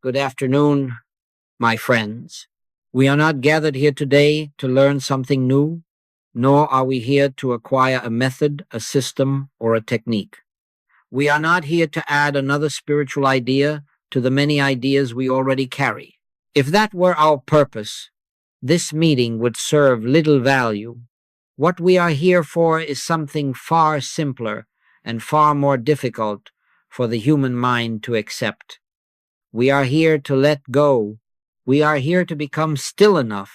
Good afternoon, my friends. We are not gathered here today to learn something new, nor are we here to acquire a method, a system, or a technique. We are not here to add another spiritual idea to the many ideas we already carry. If that were our purpose, this meeting would serve little value. What we are here for is something far simpler and far more difficult for the human mind to accept. We are here to let go. We are here to become still enough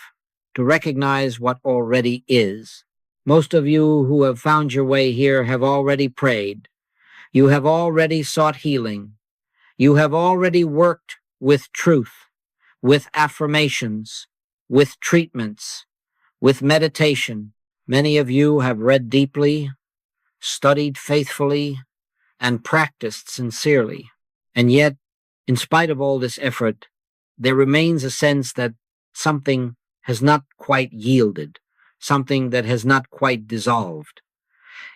to recognize what already is. Most of you who have found your way here have already prayed. You have already sought healing. You have already worked with truth, with affirmations, with treatments, with meditation. Many of you have read deeply, studied faithfully, and practiced sincerely. And yet, in spite of all this effort, there remains a sense that something has not quite yielded, something that has not quite dissolved.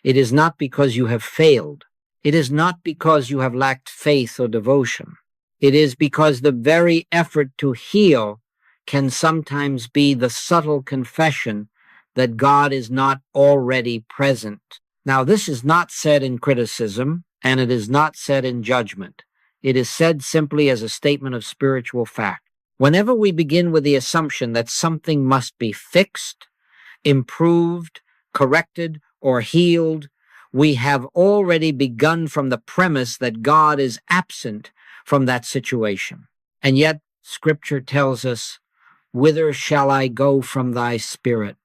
It is not because you have failed. It is not because you have lacked faith or devotion. It is because the very effort to heal can sometimes be the subtle confession that God is not already present. Now, this is not said in criticism, and it is not said in judgment. It is said simply as a statement of spiritual fact. Whenever we begin with the assumption that something must be fixed, improved, corrected, or healed, we have already begun from the premise that God is absent from that situation. And yet, Scripture tells us, "Whither shall I go from thy spirit?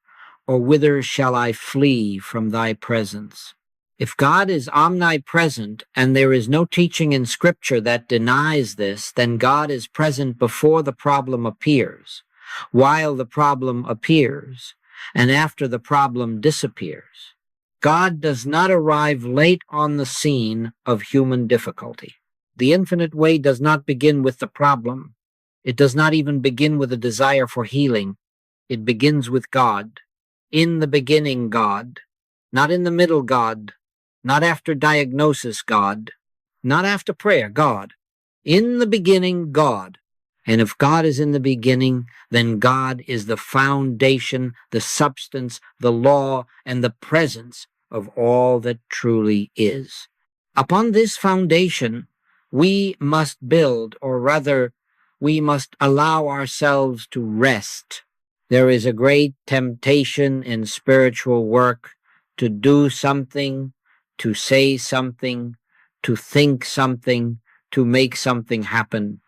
Or whither shall I flee from thy presence?" If God is omnipresent and there is no teaching in Scripture that denies this, then God is present before the problem appears, while the problem appears, and after the problem disappears. God does not arrive late on the scene of human difficulty. The infinite way does not begin with the problem. It does not even begin with a desire for healing. It begins with God. In the beginning, God. Not in the middle, God. Not after diagnosis, God. Not after prayer, God. In the beginning, God. And if God is in the beginning, then God is the foundation, the substance, the law, and the presence of all that truly is. Upon this foundation, we must build, or rather, we must allow ourselves to rest. There is a great temptation in spiritual work to do something, to say something, to think something, to make something happen.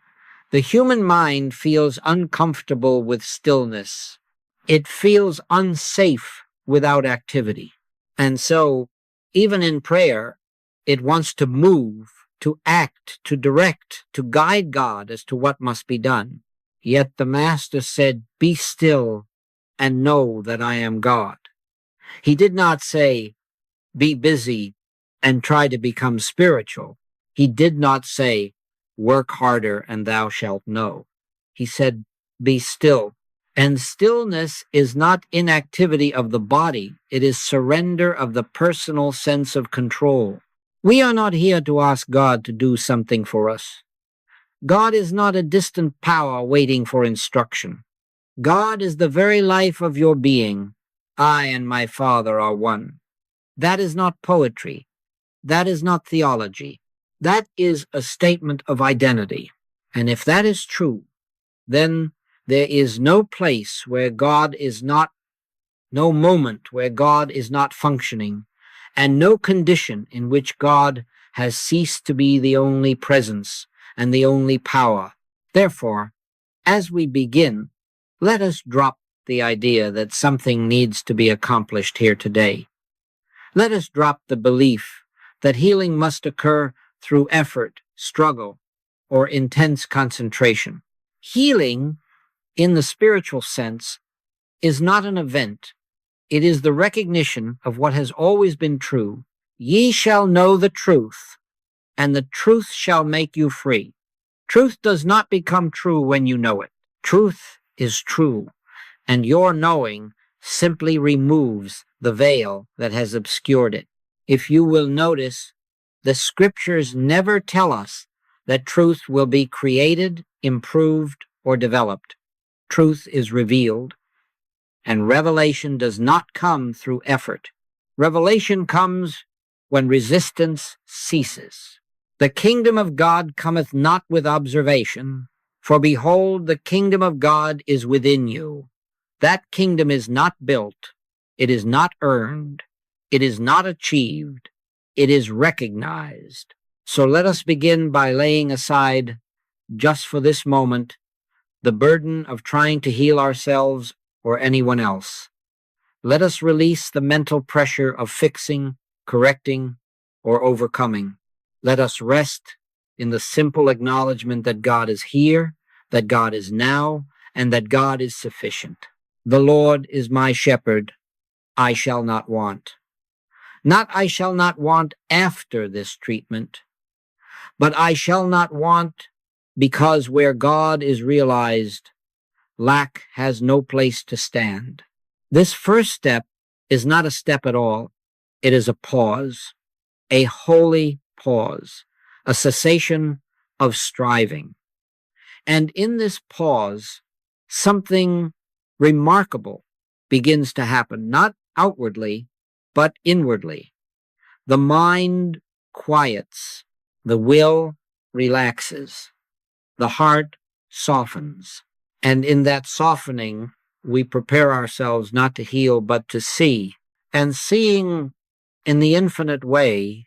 The human mind feels uncomfortable with stillness. It feels unsafe without activity. And so, even in prayer, it wants to move, to act, to direct, to guide God as to what must be done. Yet the Master said, "Be still and know that I am God." He did not say, "Be busy and try to become spiritual." He did not say, "Work harder and thou shalt know." He said, "Be still." And stillness is not inactivity of the body. It is surrender of the personal sense of control. We are not here to ask God to do something for us. God is not a distant power waiting for instruction. God is the very life of your being. I and my Father are one. That is not poetry. That is not theology. That is a statement of identity. And if that is true, then there is no place where God is not, no moment where God is not functioning, and no condition in which God has ceased to be the only presence and the only power. Therefore, as we begin, let us drop the idea that something needs to be accomplished here today. Let us drop the belief that healing must occur through effort, struggle, or intense concentration. Healing, in the spiritual sense, is not an event. It is the recognition of what has always been true. Ye shall know the truth, and the truth shall make you free. Truth does not become true when you know it. Truth is true, and your knowing simply removes the veil that has obscured it. If you will notice, the Scriptures never tell us that truth will be created, improved, or developed. Truth is revealed, and revelation does not come through effort. Revelation comes when resistance ceases. The kingdom of God cometh not with observation, for behold, the kingdom of God is within you. That kingdom is not built, it is not earned, it is not achieved, it is recognized. So let us begin by laying aside, just for this moment, the burden of trying to heal ourselves or anyone else. Let us release the mental pressure of fixing, correcting, or overcoming. Let us rest in the simple acknowledgement that God is here, that God is now, and that God is sufficient. The Lord is my shepherd, I shall not want. Not I shall not want after this treatment, but I shall not want because where God is realized, lack has no place to stand. This first step is not a step at all. It is a pause, a holy pause, a cessation of striving. And in this pause, something remarkable begins to happen, not outwardly, but inwardly. The mind quiets, the will relaxes, the heart softens. And in that softening, we prepare ourselves not to heal, but to see. And seeing in the infinite way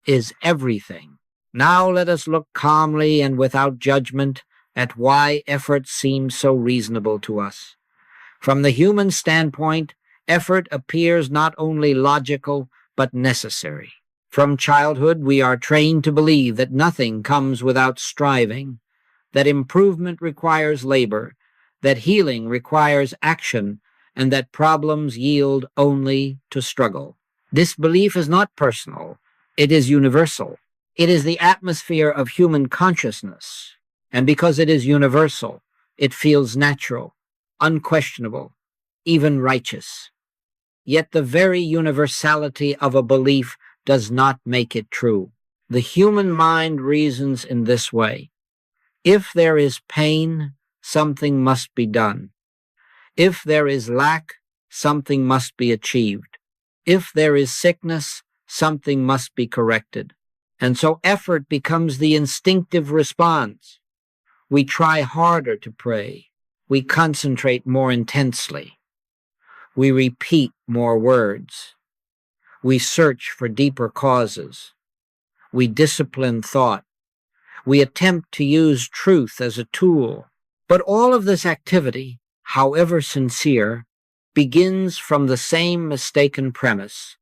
is everything. Now let us look calmly and without judgment at why effort seems so reasonable to us. From the human standpoint, effort appears not only logical, but necessary. From childhood, we are trained to believe that nothing comes without striving, that improvement requires labor, that healing requires action, and that problems yield only to struggle. This belief is not personal, it is universal. It is the atmosphere of human consciousness, and because it is universal, it feels natural, unquestionable, even righteous. Yet the very universality of a belief does not make it true. The human mind reasons in this way. If there is pain, something must be done. If there is lack, something must be achieved. If there is sickness, something must be corrected. And so effort becomes the instinctive response. We try harder to pray. We concentrate more intensely. We repeat more words. We search for deeper causes. We discipline thought. We attempt to use truth as a tool. But all of this activity, however sincere, begins from the same mistaken premise,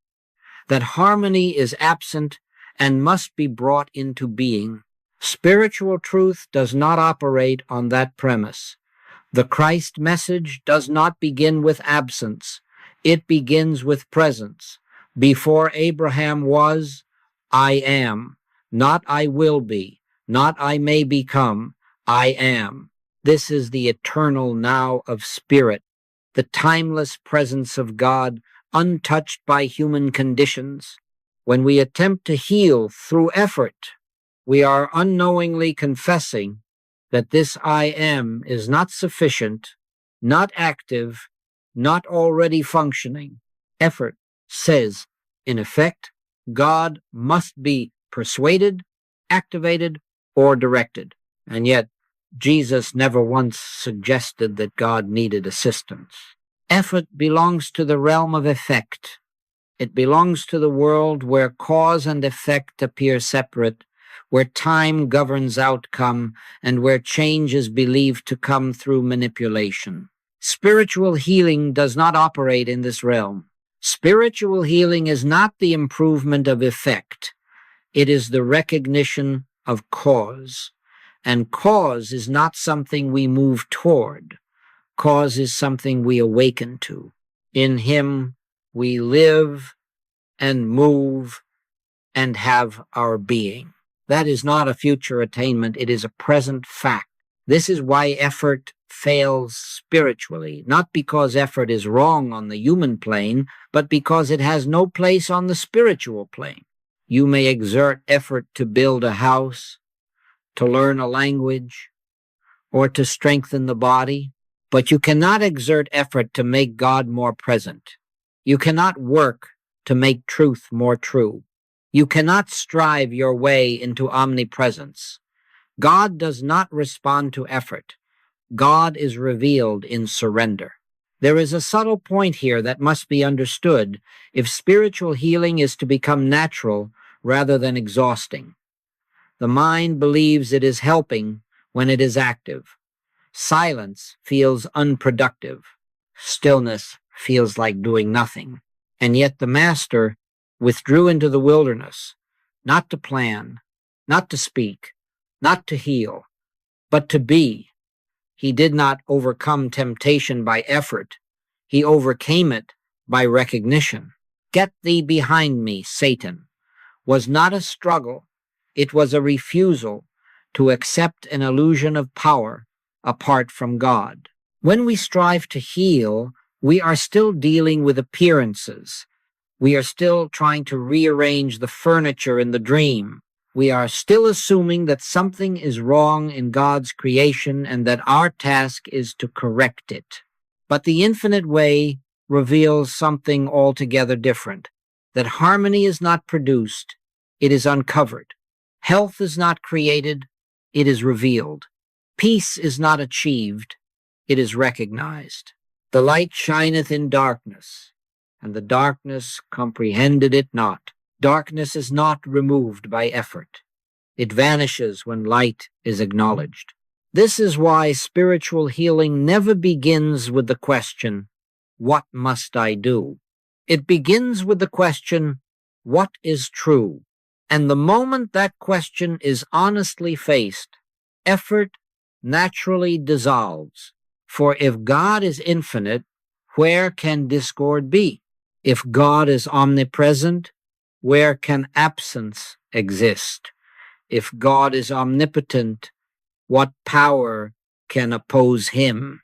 that harmony is absent and must be brought into being. Spiritual truth does not operate on that premise. The Christ message does not begin with absence. It begins with presence. Before Abraham was, I am. Not I will be. Not I may become. I am. This is the eternal now of spirit, the timeless presence of God, untouched by human conditions. When we attempt to heal through effort, we are unknowingly confessing that this I am is not sufficient, not active, not already functioning. Effort says, in effect, God must be persuaded, activated, or directed. And yet, Jesus never once suggested that God needed assistance. Effort belongs to the realm of effect. It belongs to the world where cause and effect appear separate, where time governs outcome, and where change is believed to come through manipulation. Spiritual healing does not operate in this realm. Spiritual healing is not the improvement of effect. It is the recognition of cause. And cause is not something we move toward. Cause is something we awaken to. In Him we live and move and have our being. That is not a future attainment. It is a present fact. This is why effort fails spiritually, not because effort is wrong on the human plane, but because it has no place on the spiritual plane. You may exert effort to build a house, to learn a language, or to strengthen the body. But you cannot exert effort to make God more present. You cannot work to make truth more true. You cannot strive your way into omnipresence. God does not respond to effort. God is revealed in surrender. There is a subtle point here that must be understood if spiritual healing is to become natural rather than exhausting. The mind believes it is helping when it is active. Silence feels unproductive. Stillness feels like doing nothing. And yet the Master withdrew into the wilderness, not to plan, not to speak, not to heal, but to be. He did not overcome temptation by effort. He overcame it by recognition. Get thee behind me, Satan, was not a struggle. It was a refusal to accept an illusion of power apart from God. When we strive to heal, we are still dealing with appearances. We are still trying to rearrange the furniture in the dream. We are still assuming that something is wrong in God's creation and that our task is to correct it. But the infinite way reveals something altogether different, that harmony is not produced, it is uncovered. Health is not created, it is revealed. Peace is not achieved, it is recognized. The light shineth in darkness, and the darkness comprehended it not. Darkness is not removed by effort. It vanishes when light is acknowledged. This is why spiritual healing never begins with the question, what must I do? It begins with the question, what is true? And the moment that question is honestly faced, effort naturally dissolves. For if God is infinite, where can discord be? If God is omnipresent, where can absence exist? If God is omnipotent, what power can oppose him?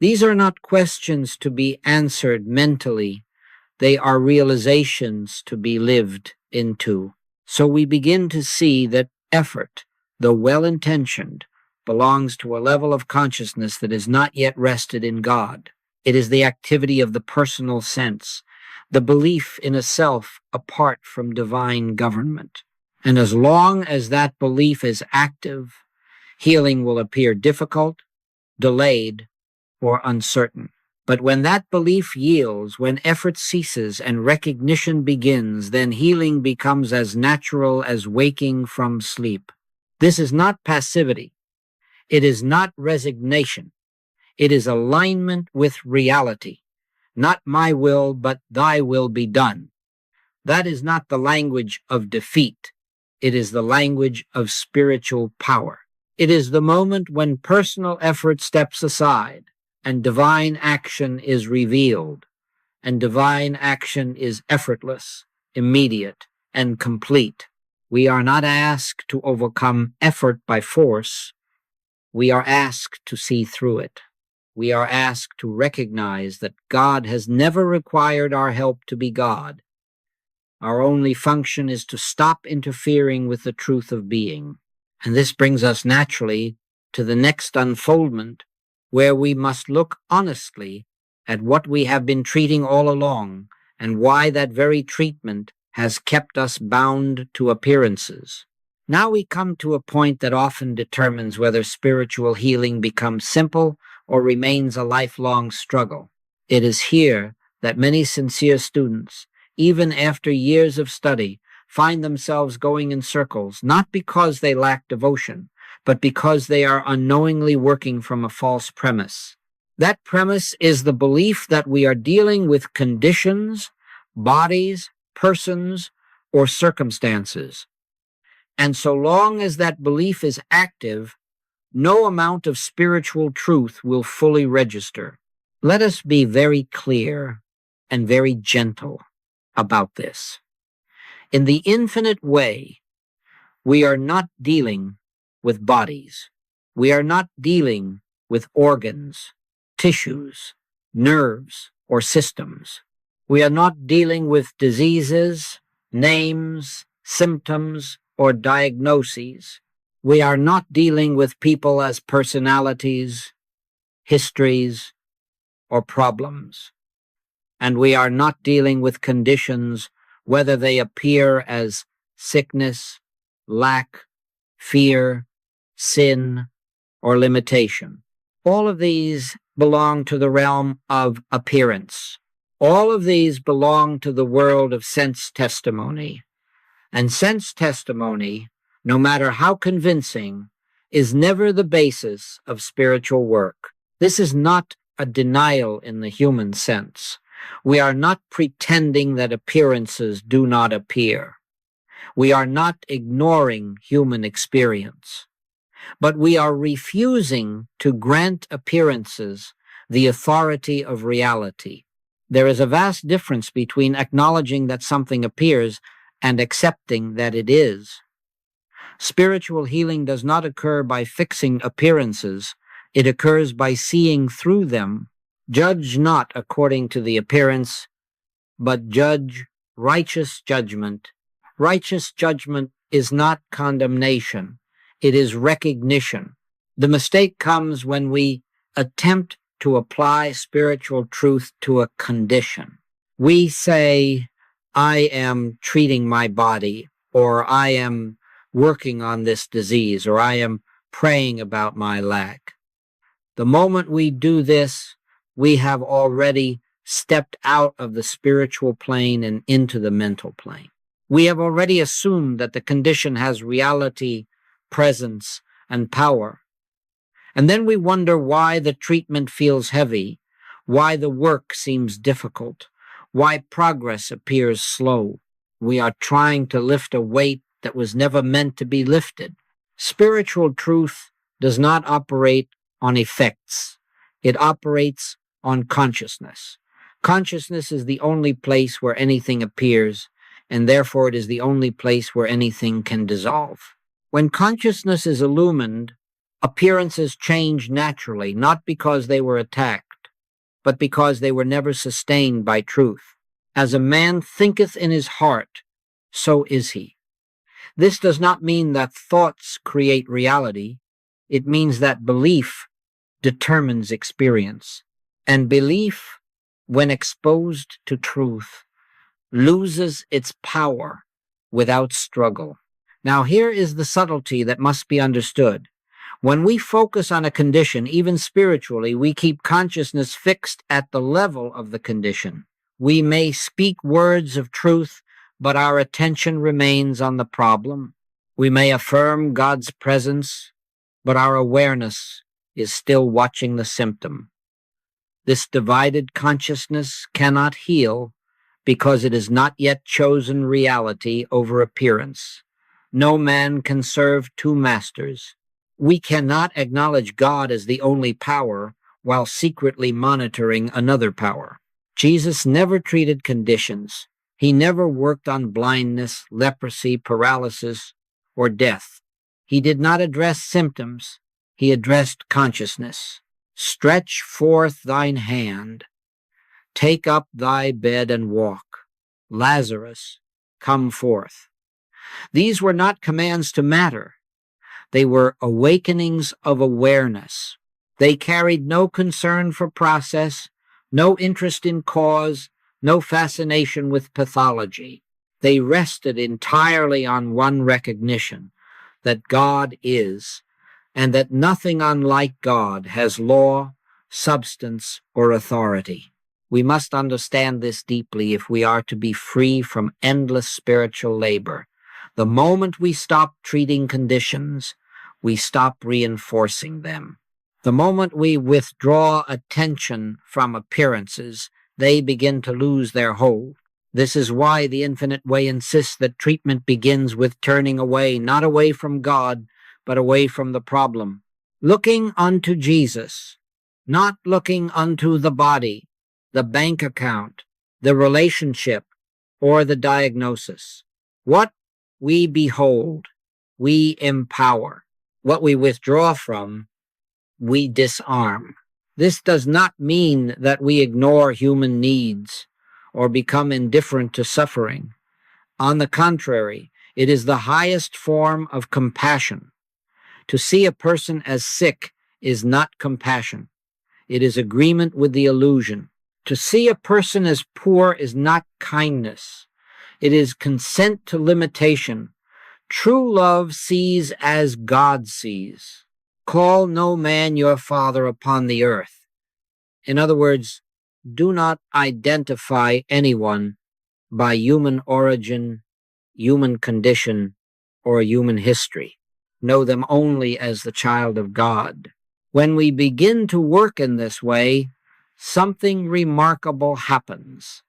These are not questions to be answered mentally. They are realizations to be lived into. So we begin to see that effort, though well-intentioned, belongs to a level of consciousness that is not yet rested in God. It is the activity of the personal sense, the belief in a self apart from divine government. And as long as that belief is active, healing will appear difficult, delayed, or uncertain. But when that belief yields, when effort ceases and recognition begins, then healing becomes as natural as waking from sleep. This is not passivity. It is not resignation. It is alignment with reality. Not my will, but thy will be done. That is not the language of defeat. It is the language of spiritual power. It is the moment when personal effort steps aside and divine action is revealed, and divine action is effortless, immediate, and complete. We are not asked to overcome effort by force. We are asked to see through it. We are asked to recognize that God has never required our help to be God. Our only function is to stop interfering with the truth of being. And this brings us naturally to the next unfoldment, where we must look honestly at what we have been treating all along and why that very treatment has kept us bound to appearances. Now we come to a point that often determines whether spiritual healing becomes simple or remains a lifelong struggle. It is here that many sincere students, even after years of study, find themselves going in circles, not because they lack devotion, but because they are unknowingly working from a false premise. That premise is the belief that we are dealing with conditions, bodies, persons, or circumstances. And so long as that belief is active, no amount of spiritual truth will fully register. Let us be very clear and very gentle about this. In the infinite way, we are not dealing with bodies. We are not dealing with organs, tissues, nerves, or systems. We are not dealing with diseases, names, symptoms, or diagnoses. We are not dealing with people as personalities, histories, or problems. And we are not dealing with conditions, whether they appear as sickness, lack, fear, sin, or limitation. All of these belong to the realm of appearance. All of these belong to the world of sense testimony. And sense testimony, no matter how convincing, is never the basis of spiritual work. This is not a denial in the human sense. We are not pretending that appearances do not appear. We are not ignoring human experience. But we are refusing to grant appearances the authority of reality. There is a vast difference between acknowledging that something appears and accepting that it is. Spiritual healing does not occur by fixing appearances. It occurs by seeing through them. Judge not according to the appearance, but judge righteous judgment. Righteous judgment is not condemnation. It is recognition. The mistake comes when we attempt to apply spiritual truth to a condition. We say, I am treating my body, or I am working on this disease, or I am praying about my lack. The moment we do this, we have already stepped out of the spiritual plane and into the mental plane. We have already assumed that the condition has reality, presence, and power. And then we wonder why the treatment feels heavy, why the work seems difficult, why progress appears slow. We are trying to lift a weight that was never meant to be lifted. Spiritual truth does not operate on effects. It operates on consciousness. Consciousness is the only place where anything appears, and therefore it is the only place where anything can dissolve. When consciousness is illumined, appearances change naturally, not because they were attacked, but because they were never sustained by truth. As a man thinketh in his heart, so is he. This does not mean that thoughts create reality. It means that belief determines experience. And belief, when exposed to truth, loses its power without struggle. Now, here is the subtlety that must be understood. When we focus on a condition, even spiritually, we keep consciousness fixed at the level of the condition. We may speak words of truth, but our attention remains on the problem. We may affirm God's presence, but our awareness is still watching the symptom. This divided consciousness cannot heal because it has not yet chosen reality over appearance. No man can serve two masters. We cannot acknowledge God as the only power while secretly monitoring another power. Jesus never treated conditions. He never worked on blindness, leprosy, paralysis, or death. He did not address symptoms. He addressed consciousness. Stretch forth thine hand. Take up thy bed and walk. Lazarus, come forth. These were not commands to matter. They were awakenings of awareness. They carried no concern for process, no interest in cause, no fascination with pathology. They rested entirely on one recognition, that God is, and that nothing unlike God has law, substance, or authority. We must understand this deeply if we are to be free from endless spiritual labor. The moment we stop treating conditions, we stop reinforcing them. The moment we withdraw attention from appearances, they begin to lose their hold. This is why the Infinite Way insists that treatment begins with turning away, not away from God, but away from the problem. Looking unto Jesus, not looking unto the body, the bank account, the relationship, or the diagnosis. What we behold, we empower. What we withdraw from, we disarm. This does not mean that we ignore human needs or become indifferent to suffering. On the contrary, it is the highest form of compassion. To see a person as sick is not compassion. It is agreement with the illusion. To see a person as poor is not kindness. It is consent to limitation. True love sees as God sees. Call no man your father upon the earth. In other words, do not identify anyone by human origin, human condition, or human history. Know them only as the child of God. When we begin to work in this way, something remarkable happens.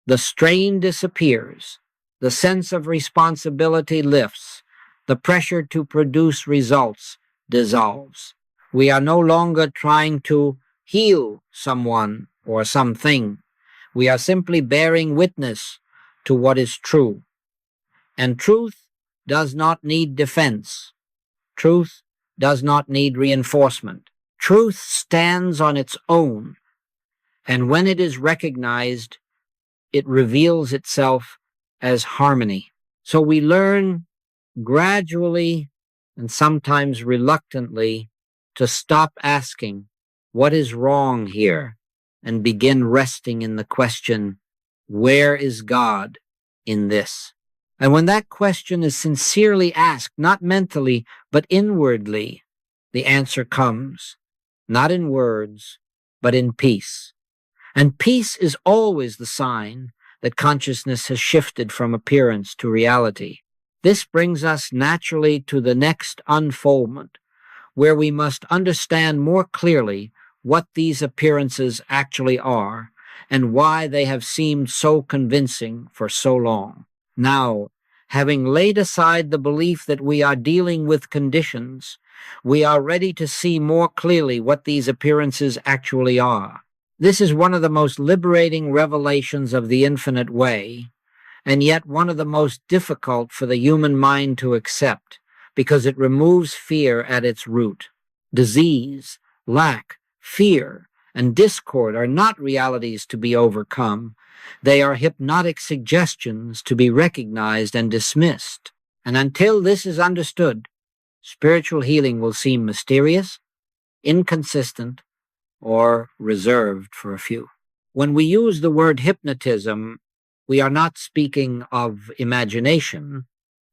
The strain disappears. The sense of responsibility lifts. The pressure to produce results dissolves. We are no longer trying to heal someone or something. We are simply bearing witness to what is true. And truth does not need defense. Truth does not need reinforcement. Truth stands on its own, and when it is recognized, it reveals itself as harmony. So we learn gradually and sometimes reluctantly to stop asking, what is wrong here? And begin resting in the question, where is God in this? And when that question is sincerely asked, not mentally, but inwardly, the answer comes, not in words, but in peace. And peace is always the sign that consciousness has shifted from appearance to reality. This brings us naturally to the next unfoldment, where we must understand more clearly what these appearances actually are and why they have seemed so convincing for so long. Now, having laid aside the belief that we are dealing with conditions, we are ready to see more clearly what these appearances actually are. This is one of the most liberating revelations of the infinite way, and yet one of the most difficult for the human mind to accept, because it removes fear at its root. Disease, lack, fear, and discord are not realities to be overcome. They are hypnotic suggestions to be recognized and dismissed. And until this is understood, spiritual healing will seem mysterious, inconsistent, or reserved for a few. When we use the word hypnotism, we are not speaking of imagination,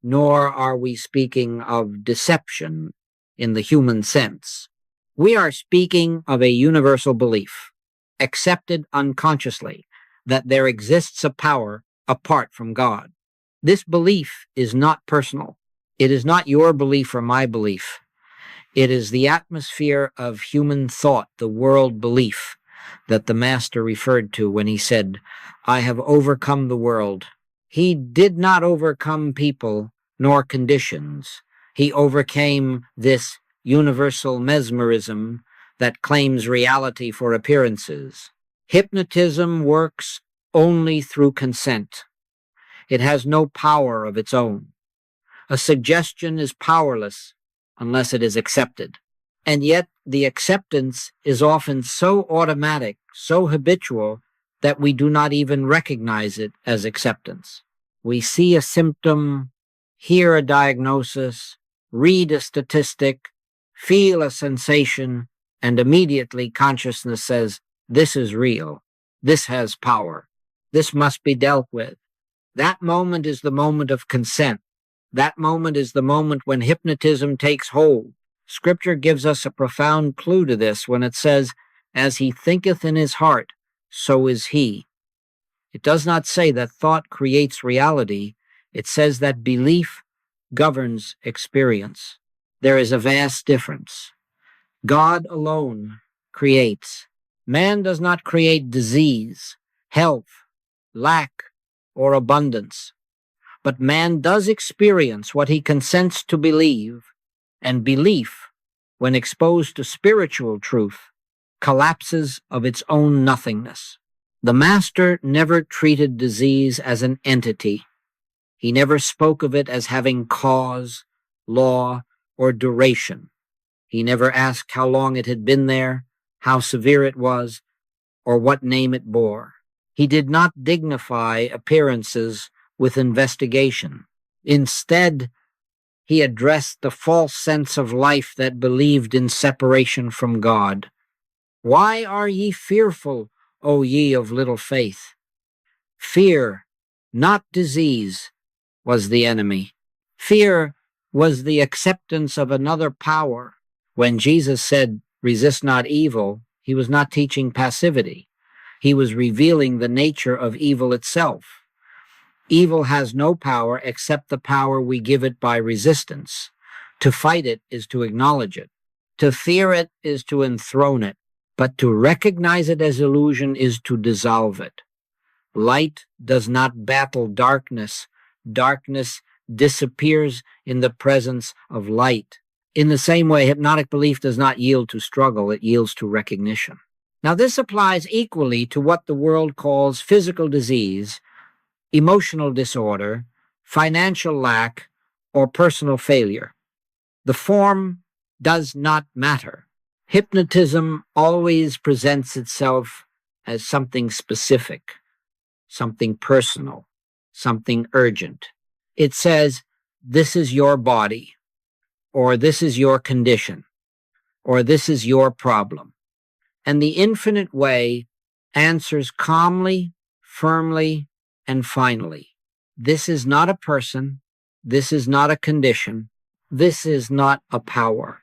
nor are we speaking of deception in the human sense. We are speaking of a universal belief, accepted unconsciously, that there exists a power apart from God. This belief is not personal. It is not your belief or my belief. It is the atmosphere of human thought, the world belief, that the Master referred to when he said, I have overcome the world. He did not overcome people nor conditions. He overcame this universal mesmerism that claims reality for appearances. Hypnotism works only through consent. It has no power of its own. A suggestion is powerless unless it is accepted. And yet the acceptance is often so automatic, so habitual, that we do not even recognize it as acceptance. We see a symptom, hear a diagnosis, read a statistic, feel a sensation, and immediately consciousness says, this is real. This has power. This must be dealt with. That moment is the moment of consent. That moment is the moment when hypnotism takes hold. Scripture gives us a profound clue to this when it says, as he thinketh in his heart, so is he. It does not say that thought creates reality. It says that belief governs experience. There is a vast difference. God alone creates. Man does not create disease, health, lack, or abundance. But man does experience what he consents to believe, and belief, when exposed to spiritual truth, collapses of its own nothingness. The Master never treated disease as an entity. He never spoke of it as having cause, law, or duration. He never asked how long it had been there, how severe it was, or what name it bore. He did not dignify appearances with investigation. Instead, He addressed the false sense of life that believed in separation from God. Why are ye fearful, O ye of little faith? Fear, not disease, was the enemy. Fear was the acceptance of another power. When Jesus said, "Resist not evil," he was not teaching passivity. He was revealing the nature of evil itself. Evil has no power except the power we give it by resistance. To fight it is to acknowledge it. To fear it is to enthrone it. But to recognize it as illusion is to dissolve it. Light does not battle darkness. Darkness disappears in the presence of light. In the same way, hypnotic belief does not yield to struggle, it yields to recognition. Now, this applies equally to what the world calls physical disease, emotional disorder, financial lack, or personal failure. The form does not matter. Hypnotism always presents itself as something specific, something personal, something urgent. It says, "This is your body," or "This is your condition," or "This is your problem." And the infinite way answers calmly, firmly, and finally. This is not a person. This is not a condition. This is not a power.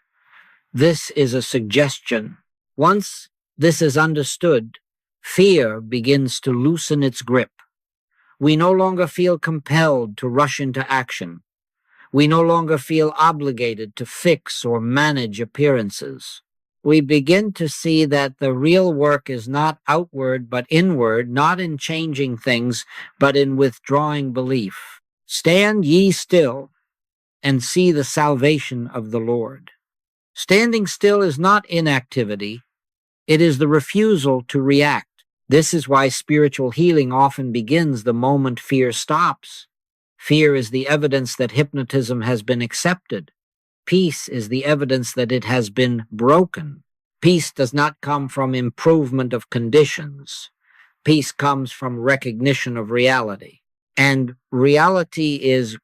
This is a suggestion. Once this is understood, fear begins to loosen its grip. We no longer feel compelled to rush into action. We no longer feel obligated to fix or manage appearances. We begin to see that the real work is not outward but inward, not in changing things, but in withdrawing belief. Stand ye still and see the salvation of the Lord. Standing still is not inactivity. It is the refusal to react. This is why spiritual healing often begins the moment fear stops. Fear is the evidence that hypnotism has been accepted. Peace is the evidence that it has been broken. Peace does not come from improvement of conditions. Peace comes from recognition of reality. And reality is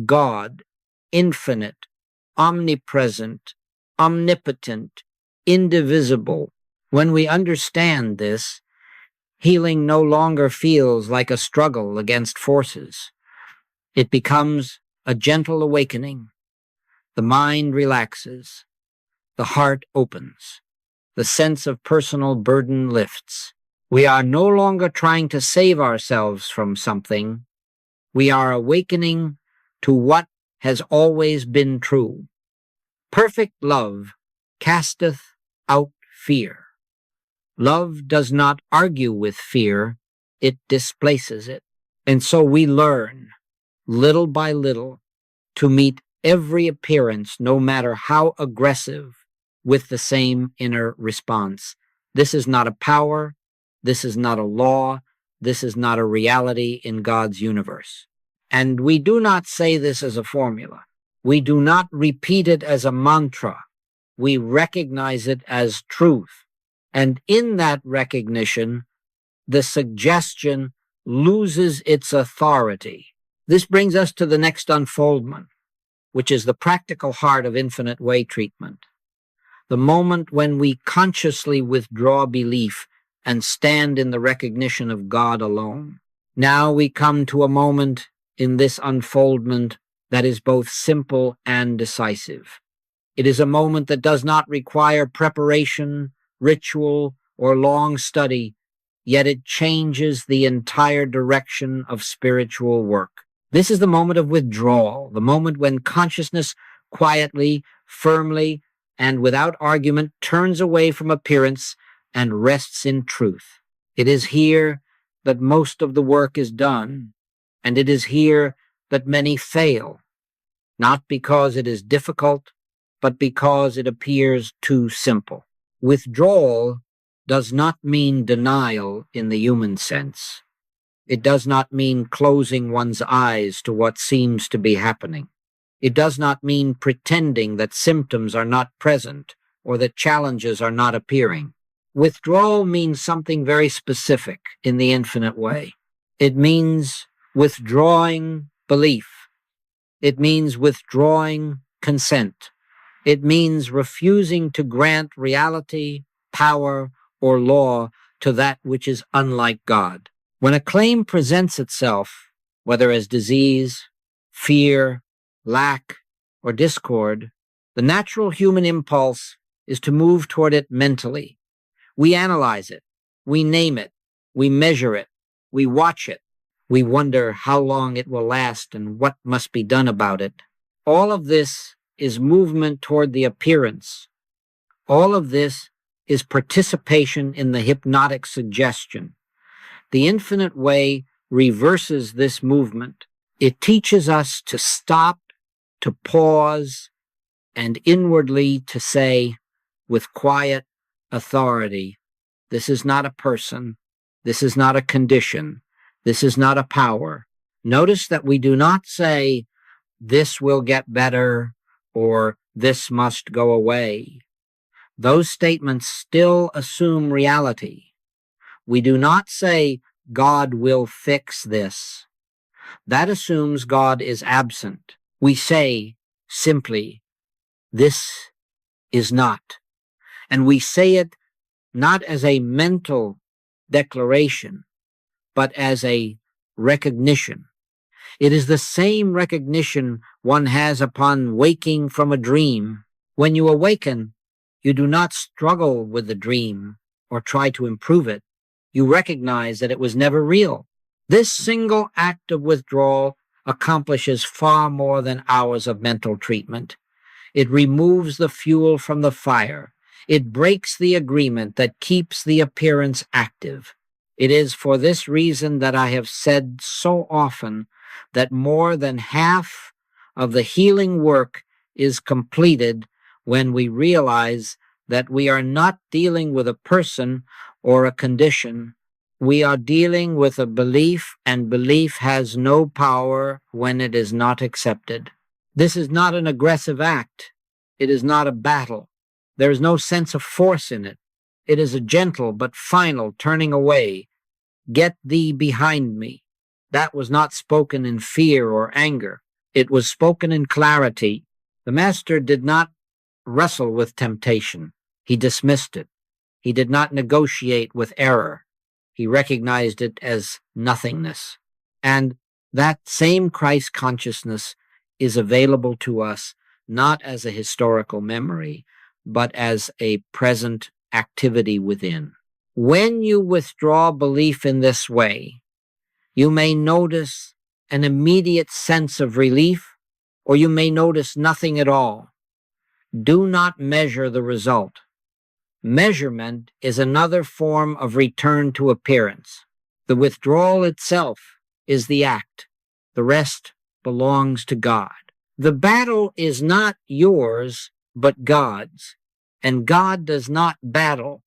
God, infinite, omnipresent, omnipotent, indivisible. When we understand this, healing no longer feels like a struggle against forces. It becomes a gentle awakening. The mind relaxes. The heart opens. The sense of personal burden lifts. We are no longer trying to save ourselves from something. We are awakening to what has always been true. Perfect love casteth out fear. Love does not argue with fear, it displaces it. And so we learn, little by little, to meet every appearance, no matter how aggressive, with the same inner response. This is not a power, this is not a law, this is not a reality in God's universe. And we do not say this as a formula. We do not repeat it as a mantra. We recognize it as truth. And in that recognition, the suggestion loses its authority. This brings us to the next unfoldment, which is the practical heart of infinite way treatment. The moment when we consciously withdraw belief and stand in the recognition of God alone. Now we come to a moment in this unfoldment that is both simple and decisive. It is a moment that does not require preparation, ritual, or long study, yet it changes the entire direction of spiritual work. This is the moment of withdrawal, the moment when consciousness quietly, firmly, and without argument turns away from appearance and rests in truth. It is here that most of the work is done, and it is here that many fail, not because it is difficult, but because it appears too simple. Withdrawal does not mean denial in the human sense. It does not mean closing one's eyes to what seems to be happening. It does not mean pretending that symptoms are not present or that challenges are not appearing. Withdrawal means something very specific in the infinite way. It means withdrawing belief, It means withdrawing consent. It means refusing to grant reality, power, or law to that which is unlike God. When a claim presents itself, whether as disease, fear, lack, or discord, the natural human impulse is to move toward it mentally. We analyze it, we name it, we measure it, we watch it, we wonder how long it will last and what must be done about it. All of this is movement toward the appearance. All of this is participation in the hypnotic suggestion. The infinite way reverses this movement. It teaches us to stop, to pause, and inwardly to say, with quiet authority, this is not a person, this is not a condition, this is not a power. Notice that we do not say, this will get better, or this must go away. Those statements still assume reality. We do not say, God will fix this. That assumes God is absent. We say simply, this is not. And we say it not as a mental declaration, but as a recognition. It is the same recognition one has upon waking from a dream. When you awaken, you do not struggle with the dream or try to improve it. You recognize that it was never real. This single act of withdrawal accomplishes far more than hours of mental treatment. It removes the fuel from the fire. It breaks the agreement that keeps the appearance active. It is for this reason that I have said so often that more than half of the healing work is completed when we realize that we are not dealing with a person or a condition. We are dealing with a belief, and belief has no power when it is not accepted. This is not an aggressive act. It is not a battle. There is no sense of force in it. It is a gentle but final turning away. Get thee behind me. That was not spoken in fear or anger. It was spoken in clarity. The master did not wrestle with temptation. He dismissed it. He did not negotiate with error. He recognized it as nothingness. And that same Christ consciousness is available to us not as a historical memory, but as a present activity within. When you withdraw belief in this way, you may notice an immediate sense of relief, or you may notice nothing at all. Do not measure the result. Measurement is another form of return to appearance. The withdrawal itself is the act. The rest belongs to God. The battle is not yours, but God's. And God does not battle.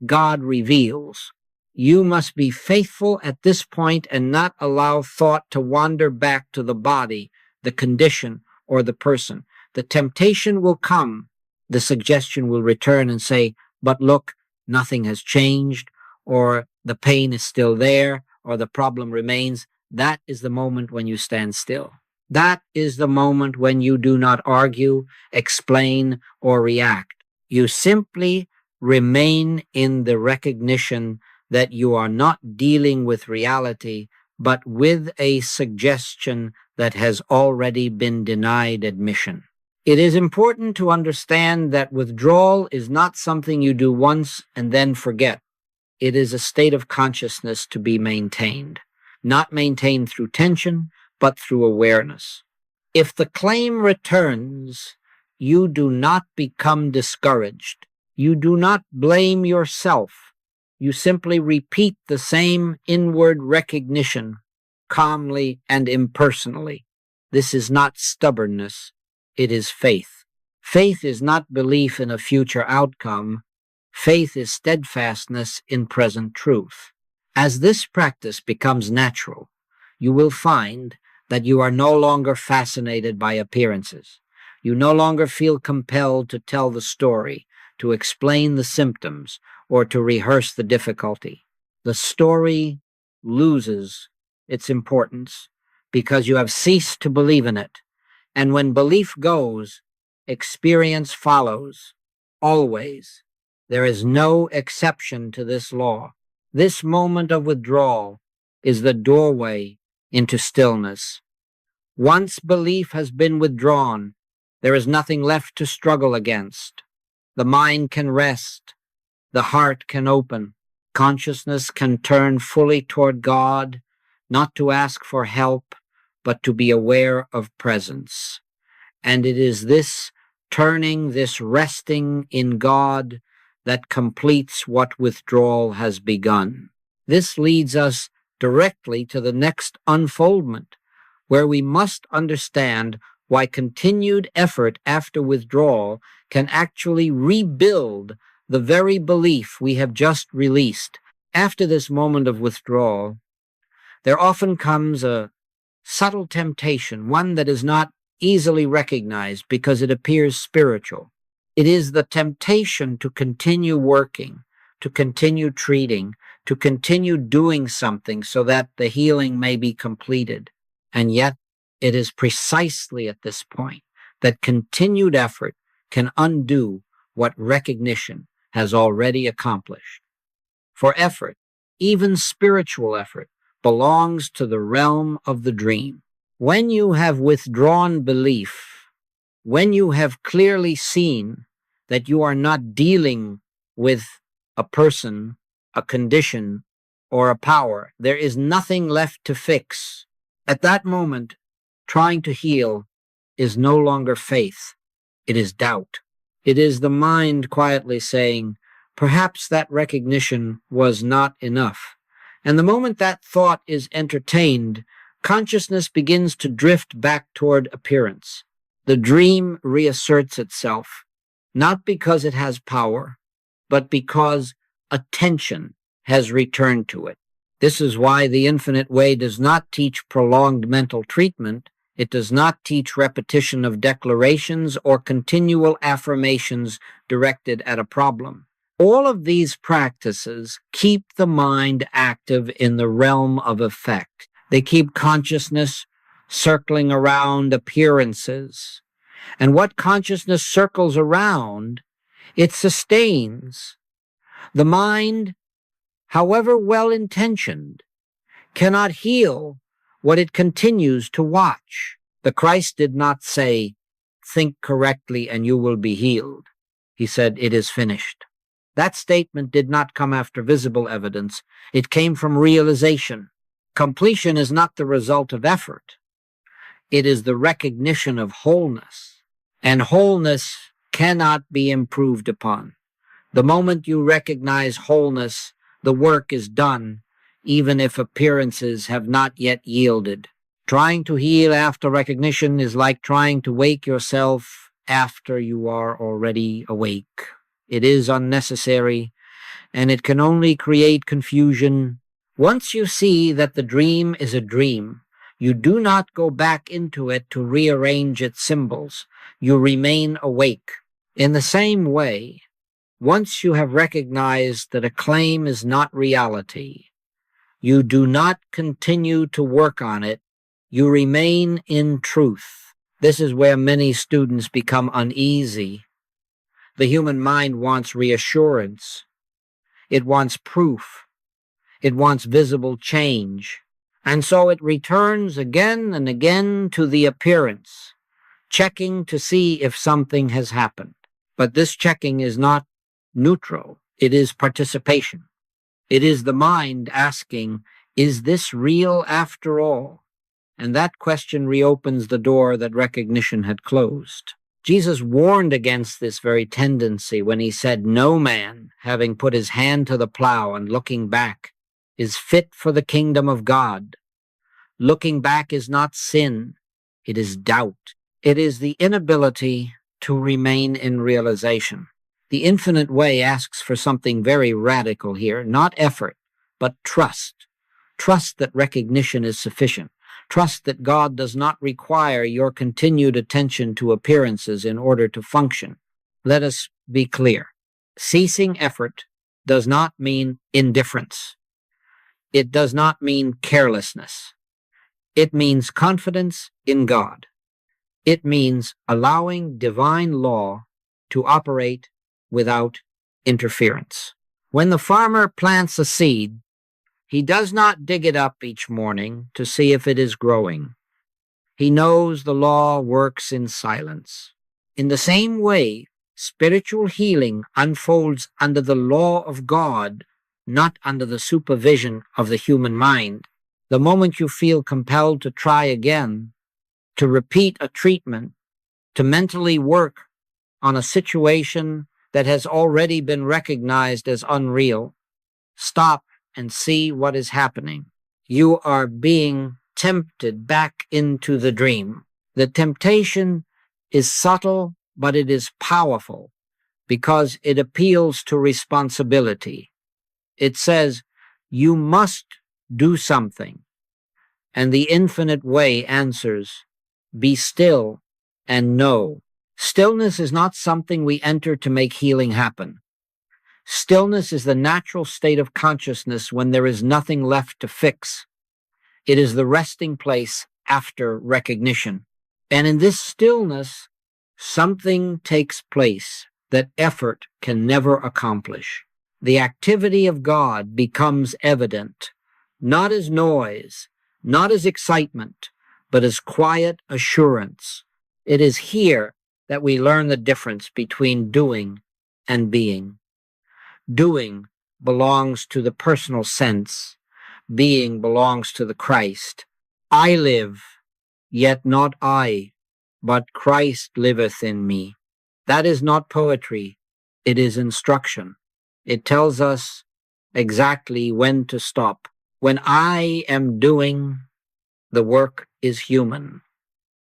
God reveals. You must be faithful at this point and not allow thought to wander back to the body, the condition, or the person. The temptation will come. The suggestion will return and say, but look, nothing has changed, or the pain is still there, or the problem remains. That is the moment when you stand still. That is the moment when you do not argue, explain, or react. You simply remain in the recognition that you are not dealing with reality, but with a suggestion that has already been denied admission. It is important to understand that withdrawal is not something you do once and then forget. It is a state of consciousness to be maintained, not maintained through tension, but through awareness. If the claim returns, you do not become discouraged. You do not blame yourself. You simply repeat the same inward recognition, calmly and impersonally. This is not stubbornness. It is faith. Faith is not belief in a future outcome. Faith is steadfastness in present truth. As this practice becomes natural, you will find that you are no longer fascinated by appearances. You no longer feel compelled to tell the story, to explain the symptoms, or to rehearse the difficulty. The story loses its importance because you have ceased to believe in it. And when belief goes, experience follows. Always. There is no exception to this law. This moment of withdrawal is the doorway into stillness. Once belief has been withdrawn, there is nothing left to struggle against. The mind can rest. The heart can open. Consciousness can turn fully toward God, not to ask for help, but to be aware of presence. And it is this turning, this resting in God, that completes what withdrawal has begun. This leads us directly to the next unfoldment, where we must understand why continued effort after withdrawal can actually rebuild the very belief we have just released. After this moment of withdrawal, there often comes a subtle temptation, one that is not easily recognized because it appears spiritual. It is the temptation to continue working, to continue treating, to continue doing something so that the healing may be completed. And yet, it is precisely at this point that continued effort can undo what recognition has already accomplished. For effort, even spiritual effort, belongs to the realm of the dream. When you have withdrawn belief, when you have clearly seen that you are not dealing with a person, a condition, or a power, there is nothing left to fix. At that moment, trying to heal is no longer faith. It is doubt. It is the mind quietly saying, perhaps that recognition was not enough. And the moment that thought is entertained, consciousness begins to drift back toward appearance. The dream reasserts itself, not because it has power, but because attention has returned to it. This is why the Infinite Way does not teach prolonged mental treatment. It does not teach repetition of declarations or continual affirmations directed at a problem. All of these practices keep the mind active in the realm of effect. They keep consciousness circling around appearances. And what consciousness circles around, it sustains. The mind, however well-intentioned, cannot heal what it continues to watch. The Christ did not say, think correctly and you will be healed. He said, it is finished. That statement did not come after visible evidence. It came from realization. Completion is not the result of effort. It is the recognition of wholeness. And wholeness cannot be improved upon. The moment you recognize wholeness, the work is done, even if appearances have not yet yielded. Trying to heal after recognition is like trying to wake yourself after you are already awake. It is unnecessary, and it can only create confusion. Once you see that the dream is a dream, you do not go back into it to rearrange its symbols. You remain awake. In the same way, once you have recognized that a claim is not reality, you do not continue to work on it. You remain in truth. This is where many students become uneasy. The human mind wants reassurance. It wants proof. It wants visible change. And so it returns again and again to the appearance, checking to see if something has happened. But this checking is not neutral. It is participation. It is the mind asking, is this real after all? And that question reopens the door that recognition had closed. Jesus warned against this very tendency when he said, no man, having put his hand to the plow and looking back, is fit for the kingdom of God. Looking back is not sin. It is doubt. It is the inability to remain in realization. The Infinite Way asks for something very radical here, not effort, but trust. Trust that recognition is sufficient. Trust that God does not require your continued attention to appearances in order to function. Let us be clear. Ceasing effort does not mean indifference. It does not mean carelessness. It means confidence in God. It means allowing divine law to operate without interference. When the farmer plants a seed, he does not dig it up each morning to see if it is growing. He knows the law works in silence. In the same way, spiritual healing unfolds under the law of God, not under the supervision of the human mind. The moment you feel compelled to try again, to repeat a treatment, to mentally work on a situation that has already been recognized as unreal, stop and see what is happening. You are being tempted back into the dream. The temptation is subtle, but it is powerful because it appeals to responsibility. It says, you must do something. And the infinite way answers, be still and know. Stillness is not something we enter to make healing happen. Stillness is the natural state of consciousness when there is nothing left to fix. It is the resting place after recognition. And in this stillness, something takes place that effort can never accomplish. The activity of God becomes evident, not as noise, not as excitement, but as quiet assurance. It is here that we learn the difference between doing and being. Doing belongs to the personal sense. Being belongs to the Christ. I live, yet not I, but Christ liveth in me. That is not poetry. It is instruction. It tells us exactly when to stop. When I am doing, the work is human.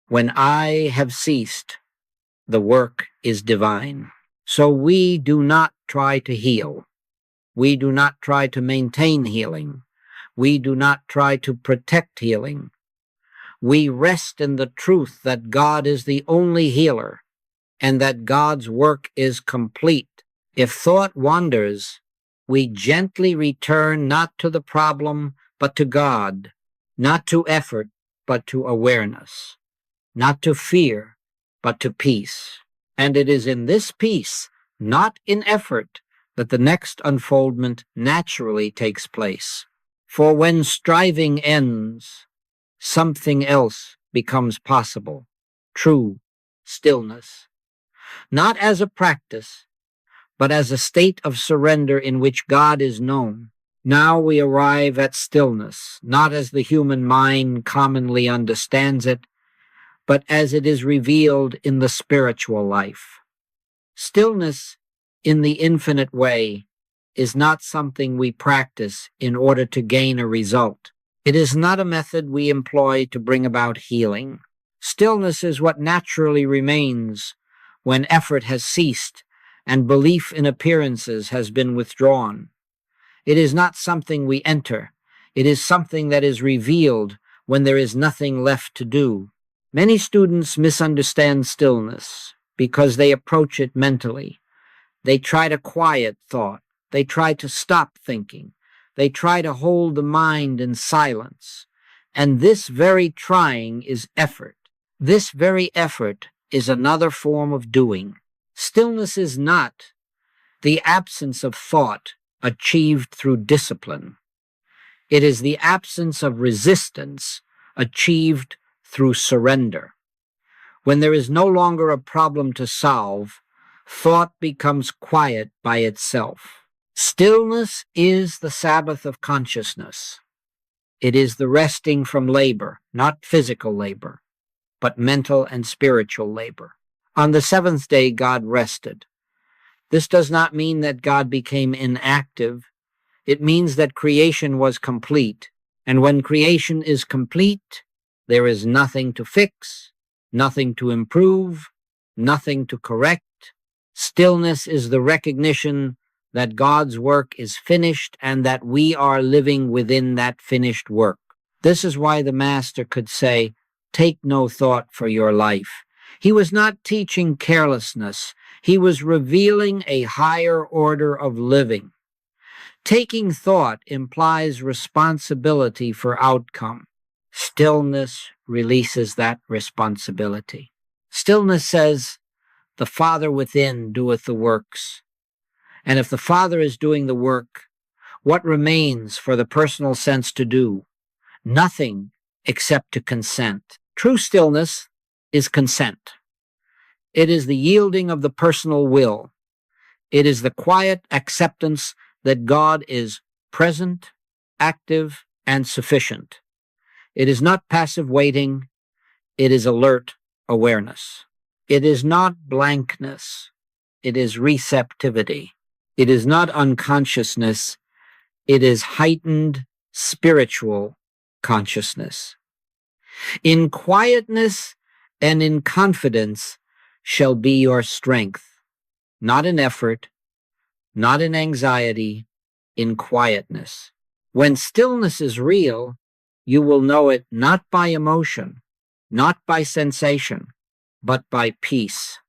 When I have ceased, the work is divine. So we do not try to heal. We do not try to maintain healing. We do not try to protect healing. We rest in the truth that God is the only healer and that God's work is complete. If thought wanders, we gently return not to the problem, but to God, not to effort, but to awareness, not to fear, but to peace. And it is in this peace, not in effort, that the next unfoldment naturally takes place. For when striving ends, something else becomes possible, true stillness, not as a practice, but as a state of surrender in which God is known. Now we arrive at stillness, not as the human mind commonly understands it, but as it is revealed in the spiritual life. Stillness in the infinite way is not something we practice in order to gain a result. It is not a method we employ to bring about healing. Stillness is what naturally remains when effort has ceased and belief in appearances has been withdrawn. It is not something we enter. It is something that is revealed when there is nothing left to do. Many students misunderstand stillness because they approach it mentally. They try to quiet thought. They try to stop thinking. They try to hold the mind in silence. And this very trying is effort. This very effort is another form of doing. Stillness is not the absence of thought achieved through discipline. It is the absence of resistance achieved through surrender. When there is no longer a problem to solve, thought becomes quiet by itself. Stillness is the Sabbath of consciousness. It is the resting from labor, not physical labor, but mental and spiritual labor. On the seventh day, God rested. This does not mean that God became inactive. It means that creation was complete. And when creation is complete, there is nothing to fix, nothing to improve, nothing to correct. Stillness is the recognition that God's work is finished and that we are living within that finished work. This is why the Master could say, "Take no thought for your life." He was not teaching carelessness. He was revealing a higher order of living. Taking thought implies responsibility for outcome. Stillness releases that responsibility. Stillness says, the Father within doeth the works. And if the Father is doing the work, what remains for the personal sense to do? Nothing except to consent. True stillness is consent. It is the yielding of the personal will. It is the quiet acceptance that God is present, active, and sufficient. It is not passive waiting. It is alert awareness. It is not blankness. It is receptivity. It is not unconsciousness. It is heightened spiritual consciousness. In quietness and in confidence shall be your strength, not in effort, not in anxiety, in quietness. When stillness is real, you will know it not by emotion, not by sensation, but by peace.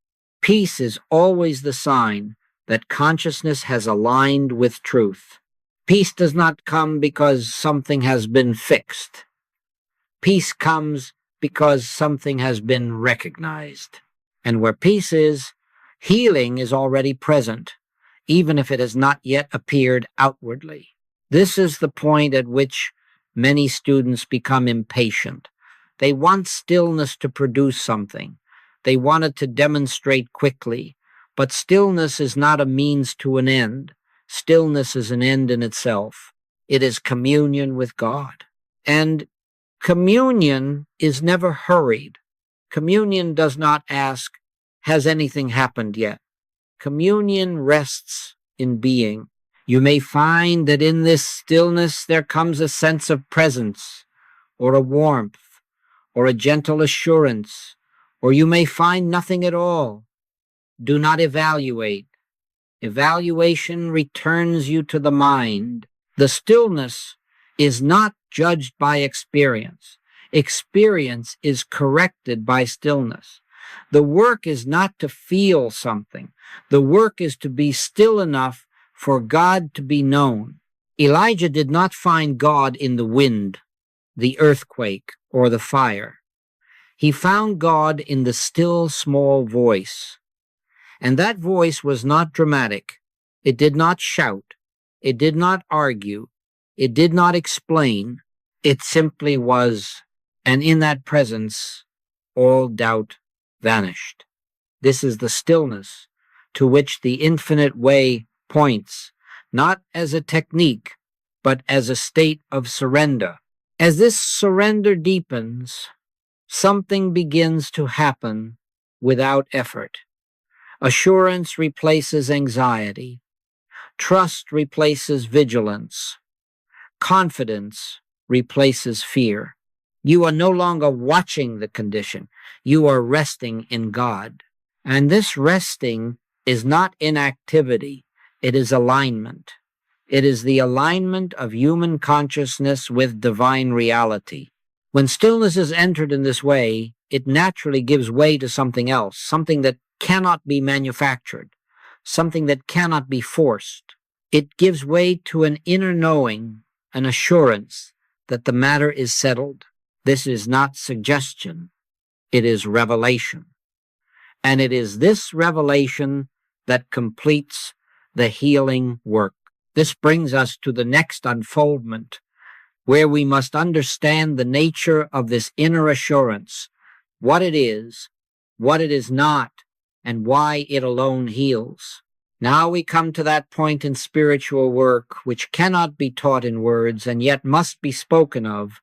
Peace is always the sign that consciousness has aligned with truth. Peace does not come because something has been fixed. Peace comes because something has been recognized. And where peace is, healing is already present, even if it has not yet appeared outwardly. This is the point at which many students become impatient. They want stillness to produce something. They want it to demonstrate quickly. But stillness is not a means to an end. Stillness is an end in itself. It is communion with God. And communion is never hurried. Communion does not ask, has anything happened yet? Communion rests in being. You may find that in this stillness there comes a sense of presence, or a warmth, or a gentle assurance, or you may find nothing at all. Do not evaluate. Evaluation returns you to the mind. The stillness is not judged by experience. Experience is corrected by stillness. The work is not to feel something. The work is to be still enough for God to be known. Elijah did not find God in the wind, the earthquake, or the fire. He found God in the still small voice. And that voice was not dramatic. It did not shout. It did not argue. It did not explain. It simply was. And in that presence, all doubt vanished. This is the stillness to which the infinite way points, not as a technique, but as a state of surrender. As this surrender deepens, something begins to happen without effort. Assurance replaces anxiety. Trust replaces vigilance. Confidence replaces fear. You are no longer watching the condition. You are resting in God. And this resting is not inactivity. It is alignment. It is the alignment of human consciousness with divine reality. When stillness is entered in this way, it naturally gives way to something else, something that cannot be manufactured, something that cannot be forced. It gives way to an inner knowing, an assurance that the matter is settled. This is not suggestion. It is revelation. And it is this revelation that completes the healing work. This brings us to the next unfoldment, where we must understand the nature of this inner assurance, what it is not, and why it alone heals. Now we come to that point in spiritual work which cannot be taught in words and yet must be spoken of,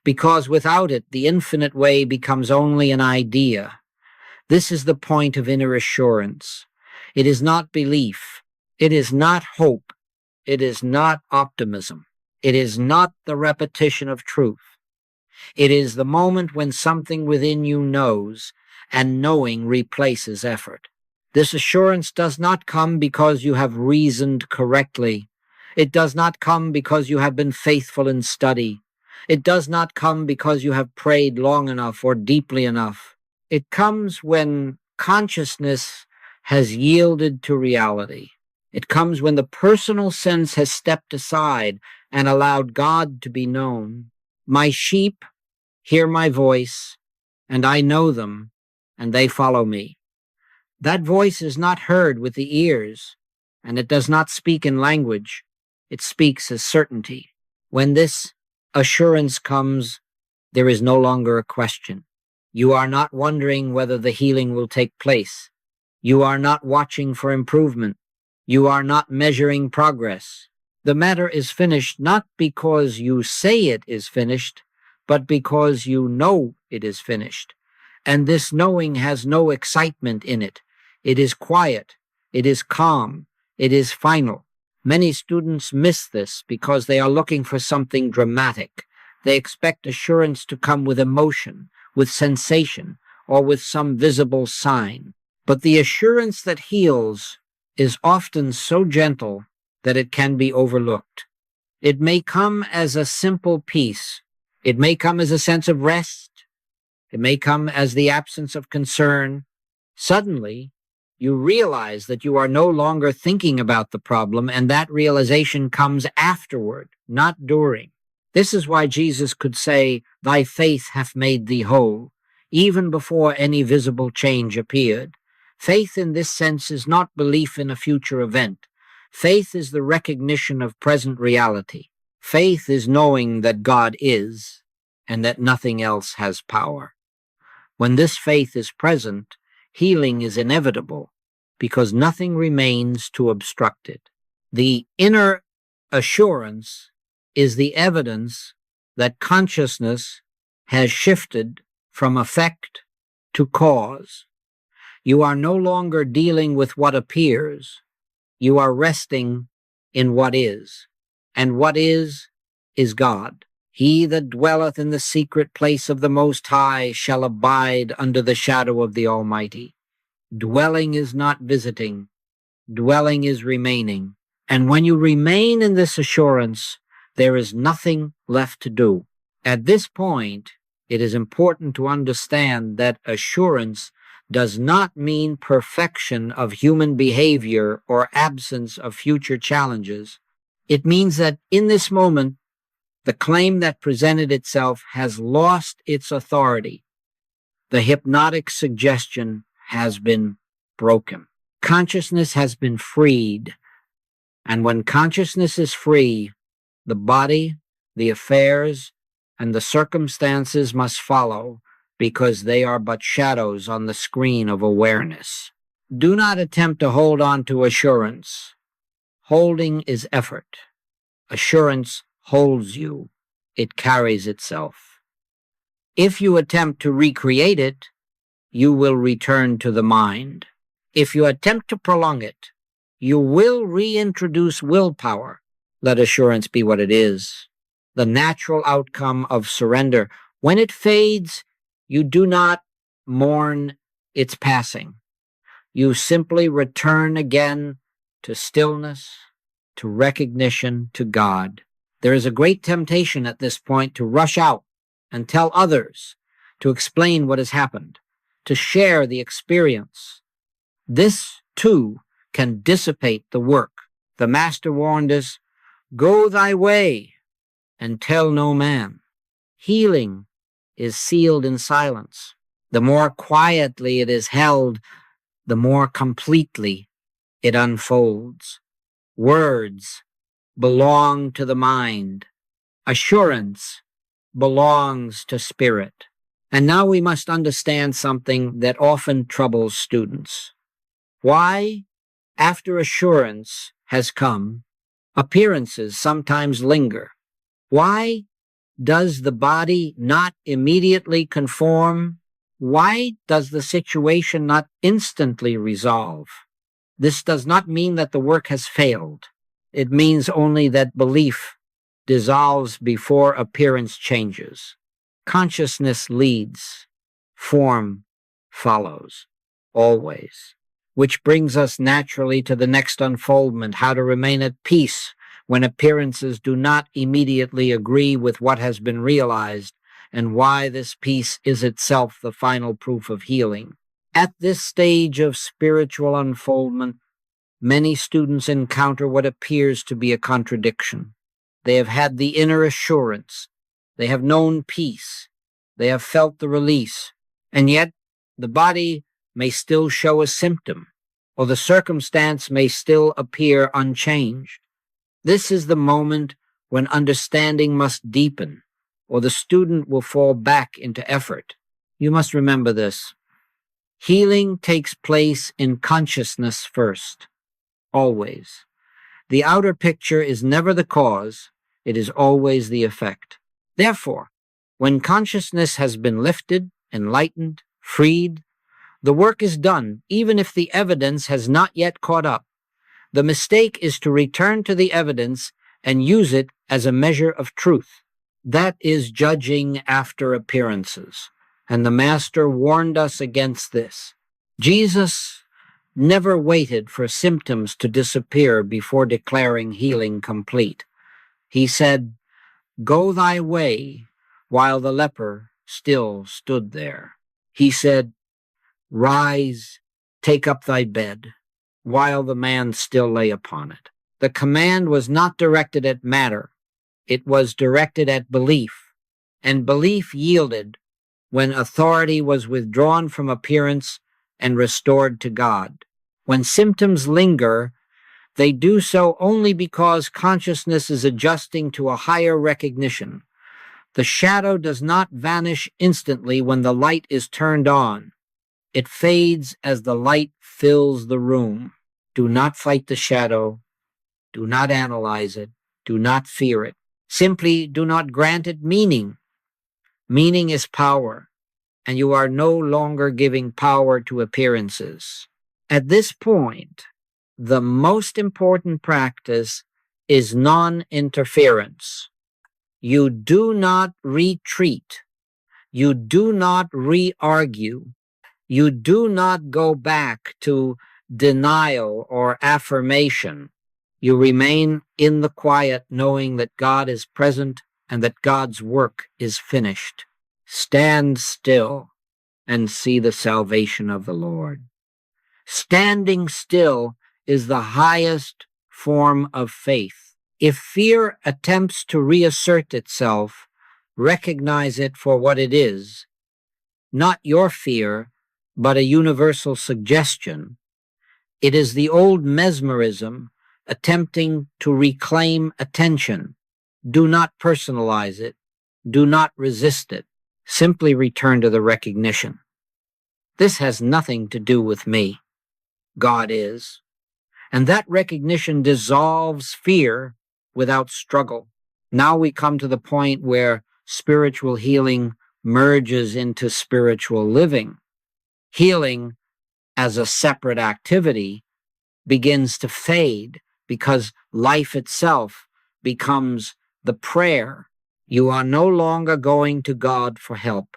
because without it the infinite way becomes only an idea. This is the point of inner assurance. It is not belief. It is not hope. It is not optimism. It is not the repetition of truth. It is the moment when something within you knows, and knowing replaces effort. This assurance does not come because you have reasoned correctly. It does not come because you have been faithful in study. It does not come because you have prayed long enough or deeply enough. It comes when consciousness has yielded to reality. It comes when the personal sense has stepped aside and allowed God to be known. My sheep hear my voice, and I know them, and they follow me. That voice is not heard with the ears, and it does not speak in language. It speaks as certainty. When this assurance comes, there is no longer a question. You are not wondering whether the healing will take place. You are not watching for improvement. You are not measuring progress. The matter is finished not because you say it is finished, but because you know it is finished. And this knowing has no excitement in it. It is quiet. It is calm. It is final. Many students miss this because they are looking for something dramatic. They expect assurance to come with emotion, with sensation, or with some visible sign. But the assurance that heals is often so gentle that it can be overlooked. It may come as a simple peace. It may come as a sense of rest. It may come as the absence of concern. Suddenly, you realize that you are no longer thinking about the problem, and that realization comes afterward, not during. This is why Jesus could say, "Thy faith hath made thee whole," even before any visible change appeared. Faith in this sense is not belief in a future event. Faith is the recognition of present reality. Faith is knowing that God is, and that nothing else has power. When this faith is present, healing is inevitable, because nothing remains to obstruct it. The inner assurance is the evidence that consciousness has shifted from effect to cause. You are no longer dealing with what appears. You are resting in what is. And what is God. He that dwelleth in the secret place of the Most High shall abide under the shadow of the Almighty. Dwelling is not visiting. Dwelling is remaining. And when you remain in this assurance, there is nothing left to do. At this point, it is important to understand that assurance does not mean perfection of human behavior or absence of future challenges. It means that in this moment, the claim that presented itself has lost its authority. The hypnotic suggestion has been broken. Consciousness has been freed. And when consciousness is free, the body, the affairs, and the circumstances must follow, because they are but shadows on the screen of awareness. Do not attempt to hold on to assurance. Holding is effort. Assurance holds you. It carries itself. If you attempt to recreate it, you will return to the mind. If you attempt to prolong it, you will reintroduce willpower. Let assurance be what it is, the natural outcome of surrender. When it fades, you do not mourn its passing. You simply return again to stillness, to recognition, to God. There is a great temptation at this point to rush out and tell others, to explain what has happened, to share the experience. This, too, can dissipate the work. The Master warned us, "Go thy way and tell no man." Healing is sealed in silence. The more quietly it is held, the more completely it unfolds. Words belong to the mind. Assurance belongs to spirit. And now we must understand something that often troubles students. Why, after assurance has come, appearances sometimes linger? Why does the body not immediately conform? Why does the situation not instantly resolve? This does not mean that the work has failed. It means only that belief dissolves before appearance changes. Consciousness leads. Form follows. Always. Which brings us naturally to the next unfoldment, how to remain at peace when appearances do not immediately agree with what has been realized, and why this peace is itself the final proof of healing. At this stage of spiritual unfoldment, many students encounter what appears to be a contradiction. They have had the inner assurance. They have known peace. They have felt the release. And yet, The body may still show a symptom, or the circumstance may still appear unchanged. This is the moment when understanding must deepen, or the student will fall back into effort. You must remember this. Healing takes place in consciousness first, always. The outer picture is never the cause, it is always the effect. Therefore, when consciousness has been lifted, enlightened, freed, the work is done, even if the evidence has not yet caught up. The mistake is to return to the evidence and use it as a measure of truth. That is judging after appearances, and the Master warned us against this. Jesus never waited for symptoms to disappear before declaring healing complete. He said, "Go thy way," while the leper still stood there. He said, "Rise, take up thy bed," while the man still lay upon it. The command was not directed at matter. It was directed at belief, and belief yielded when authority was withdrawn from appearance and restored to God. When symptoms linger, they do so only because consciousness is adjusting to a higher recognition. The shadow does not vanish instantly when the light is turned on. It fades as the light fills the room. Do not fight the shadow. Do not analyze it. Do not fear it. Simply do not grant it meaning. Meaning is power, and you are no longer giving power to appearances. At this point, the most important practice is non-interference. You do not retreat. You do not re-argue. You do not go back to denial or affirmation. You remain in the quiet, knowing that God is present and that God's work is finished. Stand still and see the salvation of the Lord. Standing still is the highest form of faith. If fear attempts to reassert itself, recognize it for what it is, not your fear, but a universal suggestion. It is the old mesmerism attempting to reclaim attention. Do not personalize it. Do not resist it. Simply return to the recognition. This has nothing to do with me. God is. And that recognition dissolves fear without struggle. Now we come to the point where spiritual healing merges into spiritual living. Healing as a separate activity begins to fade because life itself becomes the prayer. You are no longer going to God for help.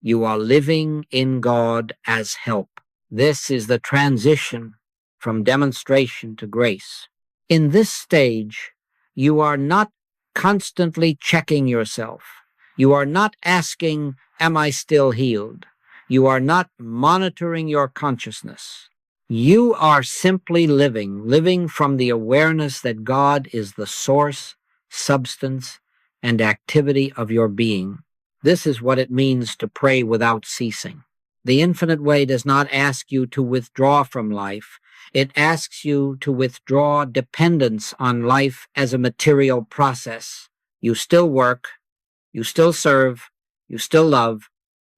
You are living in God as help. This is the transition from demonstration to grace. In this stage, you are not constantly checking yourself. You are not asking, "Am I still healed?" You are not monitoring your consciousness. You are simply living from the awareness that God is the source, substance, and activity of your being. This is what it means to pray without ceasing. The infinite way does not ask you to withdraw from life. It asks you to withdraw dependence on life as a material process. You still work, you still serve, you still love,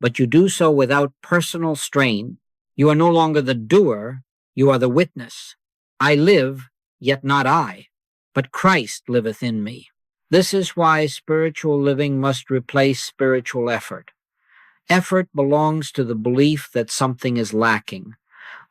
but you do so without personal strain. You are no longer the doer, you are the witness. I live, yet not I, but Christ liveth in me. This is why spiritual living must replace spiritual effort. Effort belongs to the belief that something is lacking.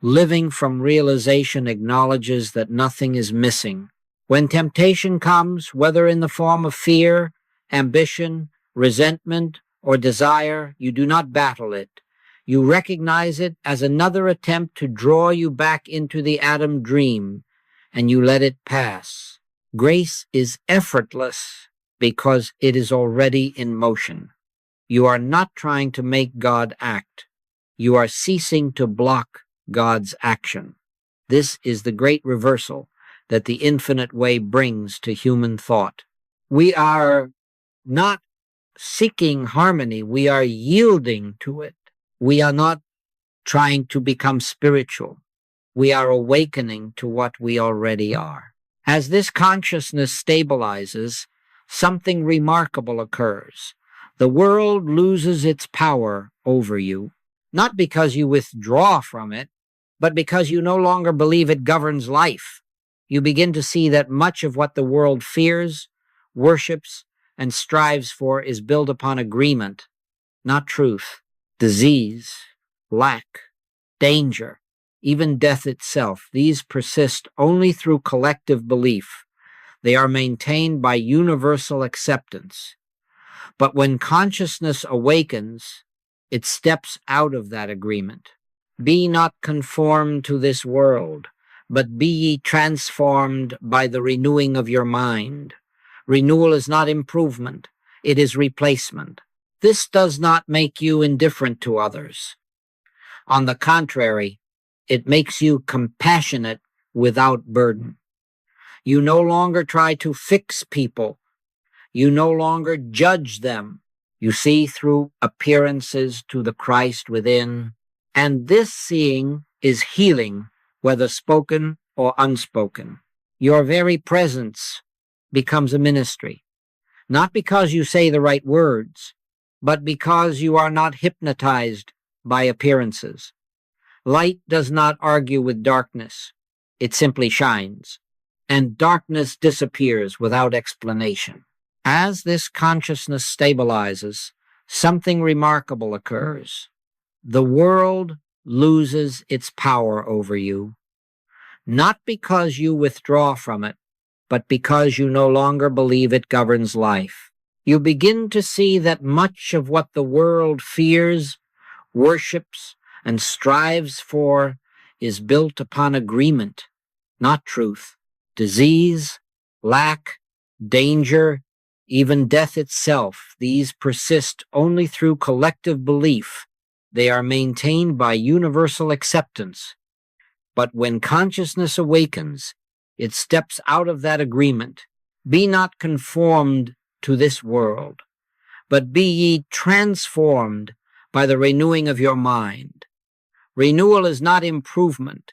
Living from realization acknowledges that nothing is missing. When temptation comes, whether in the form of fear, ambition, resentment, or desire, you do not battle it. You recognize it as another attempt to draw you back into the Adam dream, and you let it pass. Grace is effortless because it is already in motion. You are not trying to make God act. You are ceasing to block God's action. This is the great reversal that the infinite way brings to human thought. We are not seeking harmony. We are yielding to it. We are not trying to become spiritual. We are awakening to what we already are. As this consciousness stabilizes, something remarkable occurs. The world loses its power over you, not because you withdraw from it, but because you no longer believe it governs life. You begin to see that much of what the world fears, worships, and strives for is built upon agreement, not truth. Disease, lack, danger, even death itself, these persist only through collective belief. They are maintained by universal acceptance. But when consciousness awakens, it steps out of that agreement. Be not conformed to this world, but be ye transformed by the renewing of your mind. Renewal is not improvement, it is replacement. This does not make you indifferent to others. On the contrary, it makes you compassionate without burden. You no longer try to fix people. You no longer judge them. You see through appearances to the Christ within. And this seeing is healing, whether spoken or unspoken. Your very presence becomes a ministry, not because you say the right words, but because you are not hypnotized by appearances. Light does not argue with darkness. It simply shines, and darkness disappears without explanation. As this consciousness stabilizes, something remarkable occurs. The world loses its power over you, not because you withdraw from it, but because you no longer believe it governs life. You begin to see that much of what the world fears, worships, and strives for is built upon agreement, not truth. Disease, lack, danger, even death itself, these persist only through collective belief. They are maintained by universal acceptance. But when consciousness awakens, it steps out of that agreement. Be not conformed to this world, but be ye transformed by the renewing of your mind. Renewal is not improvement,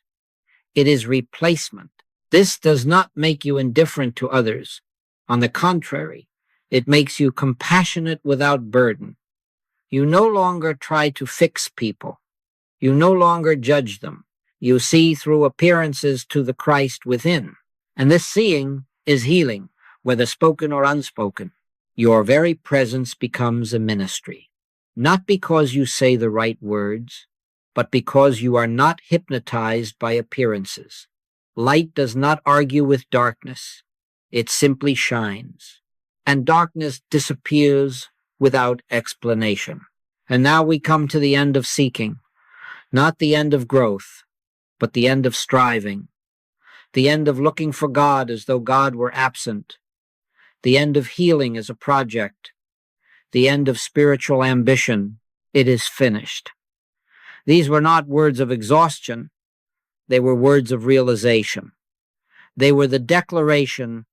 it is replacement. This does not make you indifferent to others. On the contrary, it makes you compassionate without burden. You no longer try to fix people. You no longer judge them. You see through appearances to the Christ within. And this seeing is healing, whether spoken or unspoken. Your very presence becomes a ministry, not because you say the right words, but because you are not hypnotized by appearances. Light does not argue with darkness. It simply shines, and darkness disappears without explanation. And now we come to the end of seeking, not the end of growth, but the end of striving, the end of looking for God as though God were absent, the end of healing as a project, the end of spiritual ambition. It is finished. These were not words of exhaustion. They were words of realization. They were the declaration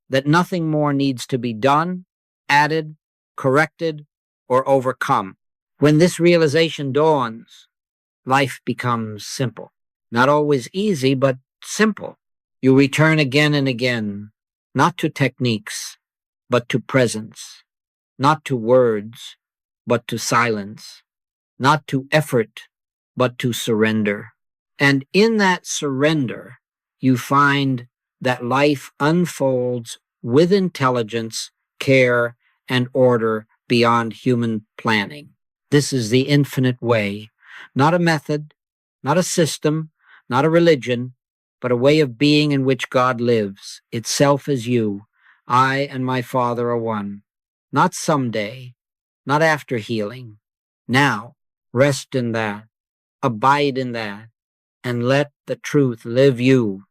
that nothing more needs to be done, added, corrected, or overcome. When this realization dawns, life becomes simple. Not always easy, but simple. You return again and again, not to techniques, but to presence, not to words, but to silence, not to effort, but to surrender. And in that surrender, you find that life unfolds with intelligence, care, and order beyond human planning. This is the infinite way, not a method, not a system, not a religion, but a way of being in which God lives. Itself is you. I and my Father are one. Not someday, not after healing. Now, rest in that, abide in that, and let the truth live you